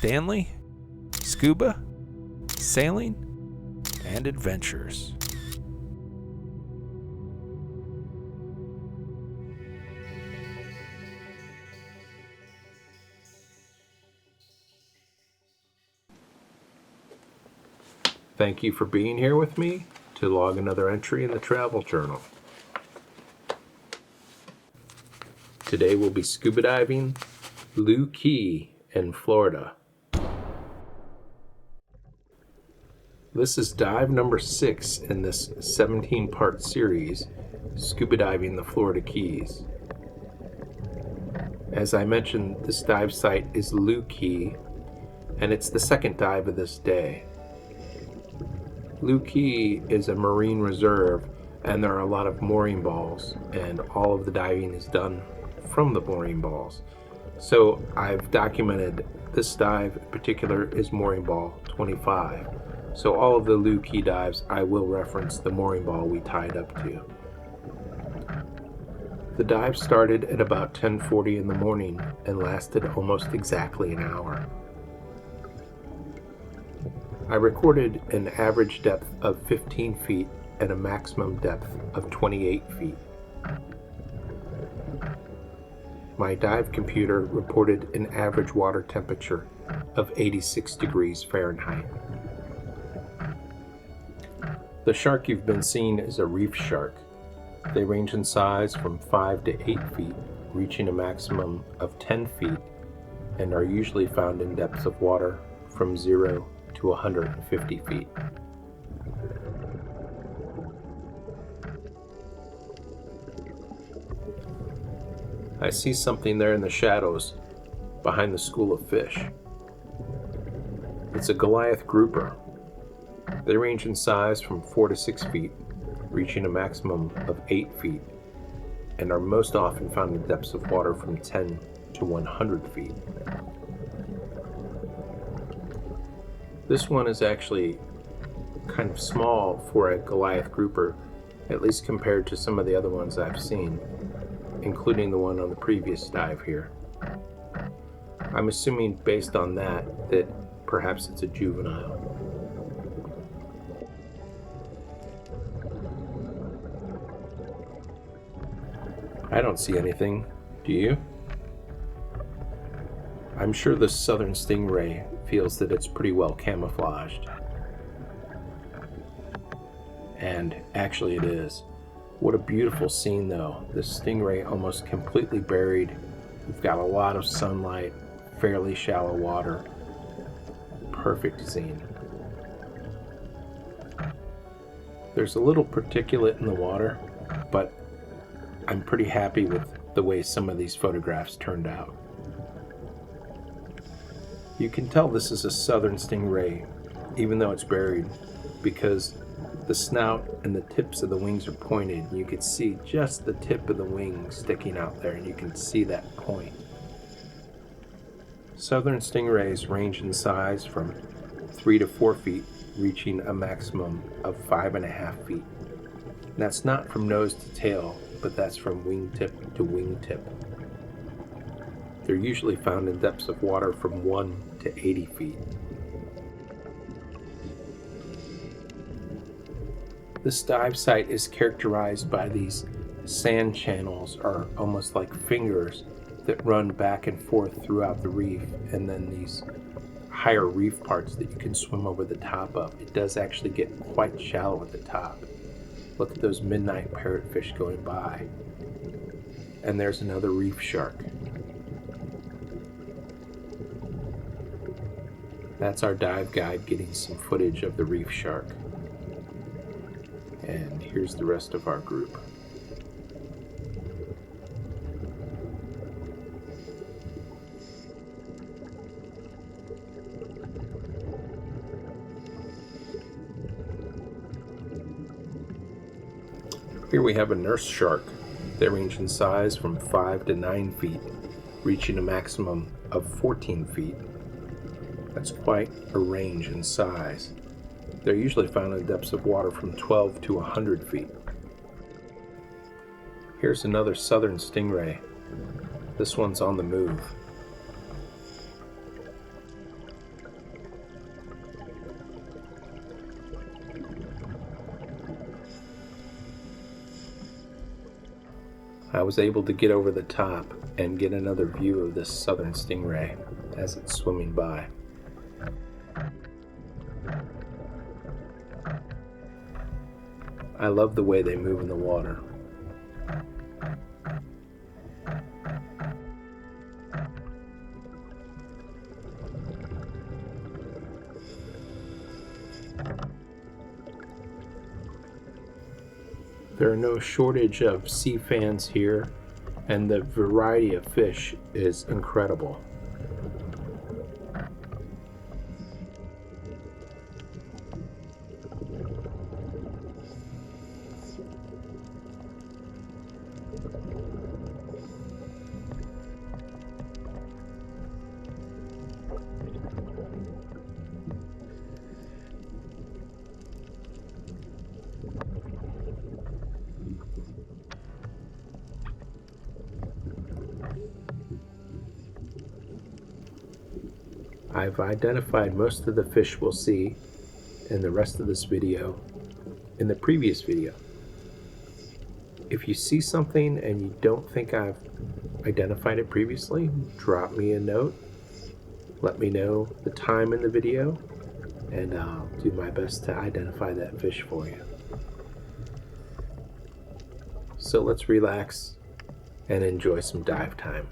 Stanley, Scuba, Sailing, and Adventures. Thank you for being here with me to log another entry in the travel journal. Today we'll be scuba diving Looe Key in Florida. This is dive number 6 in this 17-part series, Scuba Diving the Florida Keys. As I mentioned, this dive site is Looe Key, and it's the second dive of this day. Looe Key is a marine reserve, and there are a lot of mooring balls, and all of the diving is done from the mooring balls. So I've documented this dive in particular is mooring ball 25. So all of the Looe Key dives, I will reference the mooring ball we tied up to. The dive started at about 10:40 in the morning and lasted almost exactly an hour. I recorded an average depth of 15 feet and a maximum depth of 28 feet. My dive computer reported an average water temperature of 86 degrees Fahrenheit. The shark you've been seeing is a reef shark. They range in size from 5 to 8 feet, reaching a maximum of 10 feet, and are usually found in depths of water from 0 to 150 feet. I see something there in the shadows behind the school of fish. It's a Goliath grouper. They range in size from 4 to 6 feet, reaching a maximum of 8 feet, and are most often found in depths of water from 10 to 100 feet. This one is actually kind of small for a Goliath grouper, at least compared to some of the other ones I've seen, including the one on the previous dive here. I'm assuming based on that perhaps it's a juvenile. I don't see anything. Do you? I'm sure the southern stingray feels that it's pretty well camouflaged. And actually it is. What a beautiful scene though. The stingray almost completely buried. We've got a lot of sunlight, fairly shallow water. Perfect scene. There's a little particulate in the water, but I'm pretty happy with the way some of these photographs turned out. You can tell this is a southern stingray, even though it's buried, because the snout and the tips of the wings are pointed. You can see just the tip of the wing sticking out there, and you can see that point. Southern stingrays range in size from 3 to 4 feet, reaching a maximum of 5.5 feet. And that's not from nose to tail, but that's from wingtip to wingtip. They're usually found in depths of water from 1 to 80 feet. This dive site is characterized by these sand channels, or almost like fingers, that run back and forth throughout the reef, and then these higher reef parts that you can swim over the top of. It does actually get quite shallow at the top. Look at those midnight parrotfish going by. And there's another reef shark. That's our dive guide getting some footage of the reef shark. And here's the rest of our group. Here we have a nurse shark. They range in size from 5 to 9 feet, reaching a maximum of 14 feet. That's quite a range in size. They're usually found in depths of water from 12 to 100 feet. Here's another southern stingray. This one's on the move. I was able to get over the top and get another view of this southern stingray as it's swimming by. I love the way they move in the water. There are no shortage of sea fans here, and the variety of fish is incredible. I've identified most of the fish we'll see in the rest of this video in the previous video. If you see something and you don't think I've identified it previously, drop me a note. Let me know the time in the video, and I'll do my best to identify that fish for you. So let's relax and enjoy some dive time.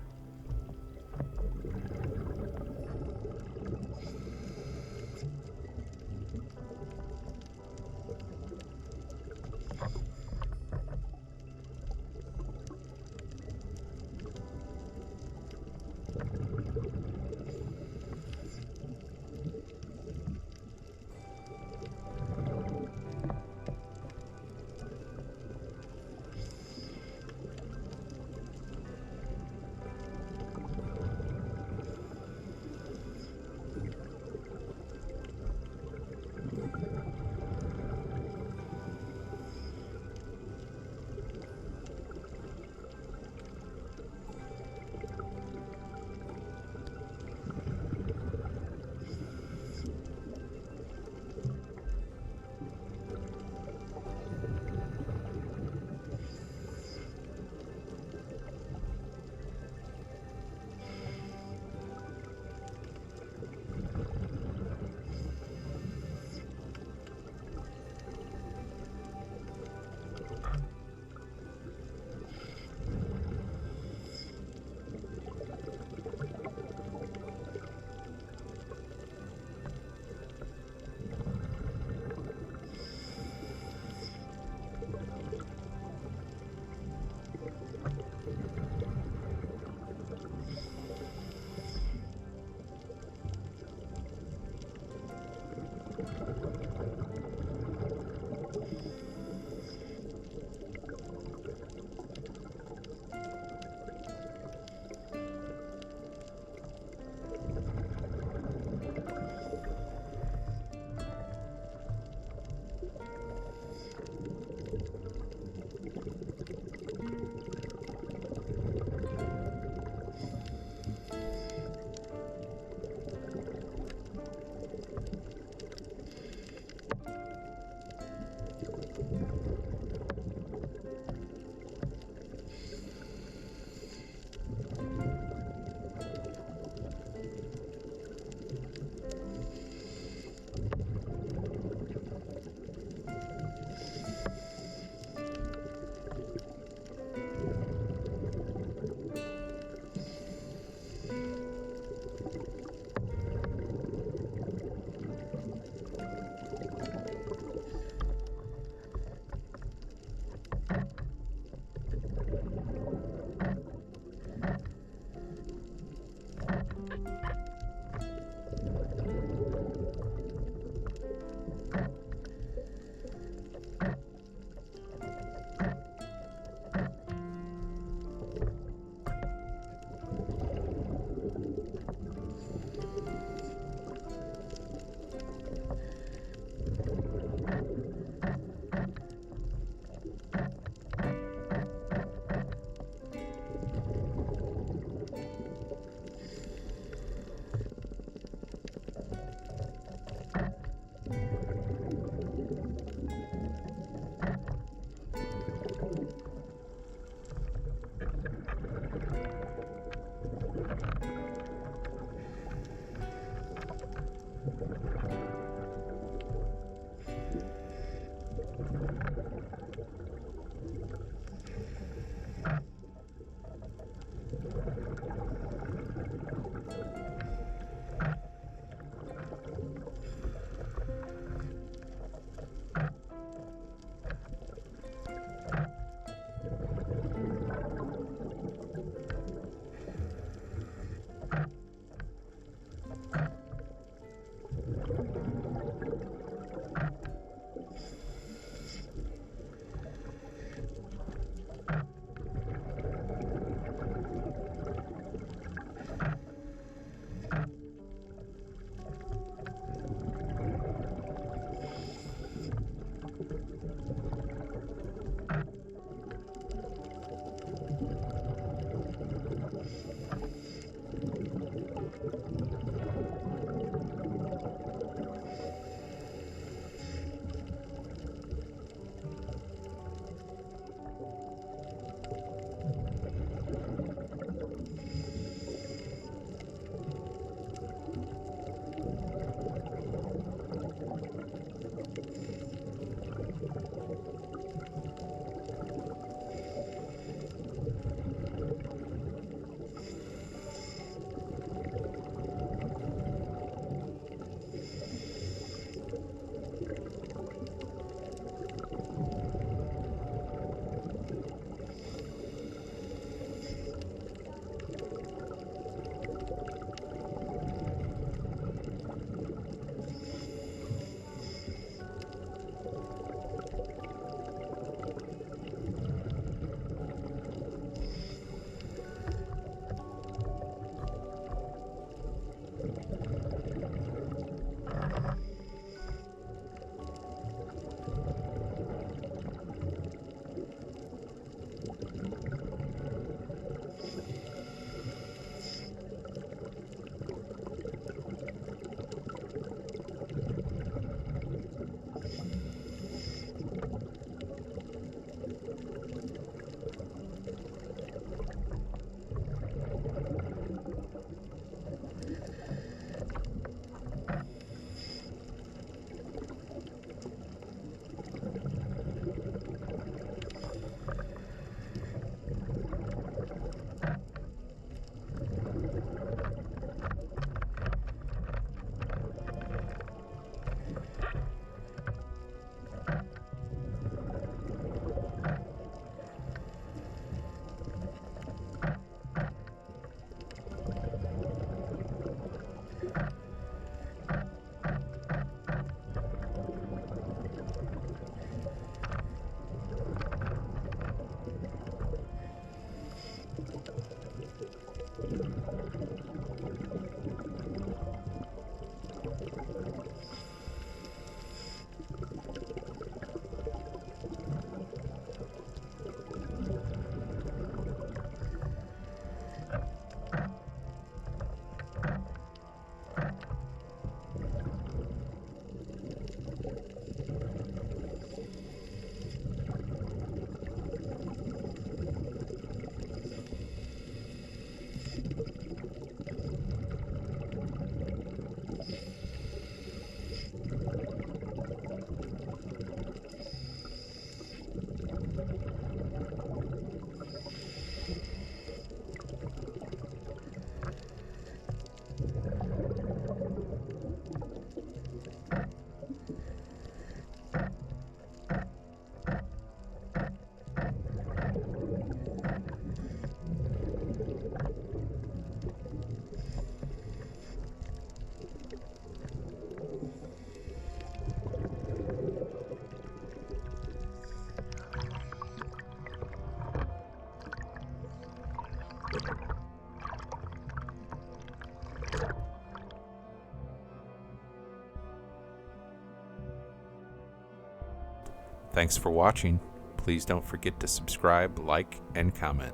Thanks for watching. Please don't forget to subscribe, like, and comment.